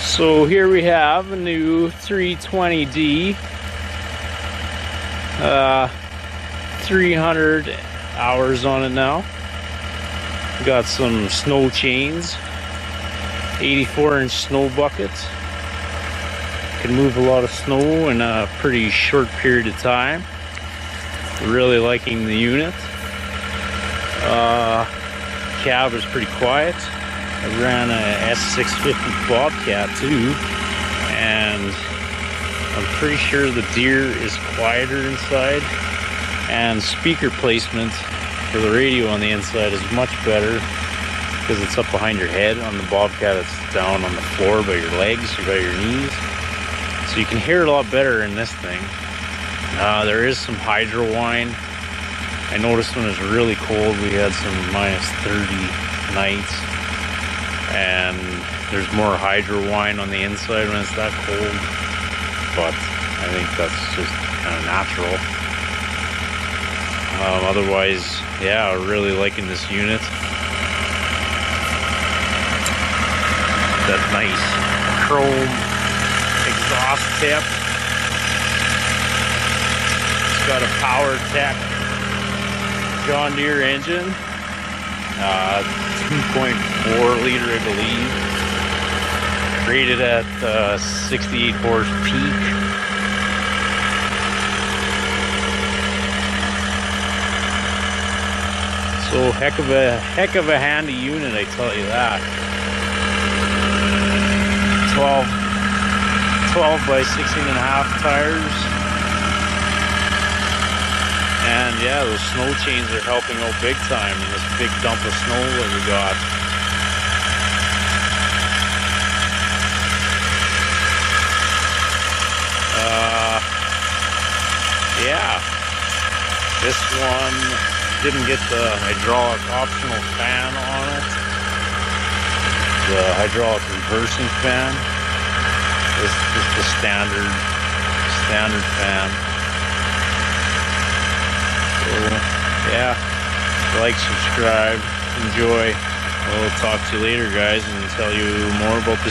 So here we have a new 320D, 300 hours on it now. Got some snow chains, 84-inch snow buckets. Can move a lot of snow in a pretty short period of time. Really liking the unit. Cab is pretty quiet. I ran a S650 Bobcat too, and I'm pretty sure the Deere is quieter inside, and speaker placement for the radio on the inside is much better because it's up behind your head. On the Bobcat it's down on the floor by your legs or by your knees, so you can hear it a lot better in this thing. There is some hydro whine. I noticed when it was really cold we had some -30 nights, and there's more hydro whine on the inside when it's that cold, but I think that's just kind of natural. Otherwise, yeah, really liking this unit. That nice chrome exhaust tip. It's got a Powertech John Deere engine, 2.4 liter, I believe, rated at 68 horse peak. So heck of a handy unit, I tell you that. 12 by 16.5 tires. And yeah, those snow chains are helping out big time in this big dump of snow that we got. Yeah, this one didn't get the hydraulic optional fan on it, the hydraulic reversing fan. This is just the standard fan. So, yeah, like, subscribe, enjoy. We'll talk to you later, guys, and tell you more about this.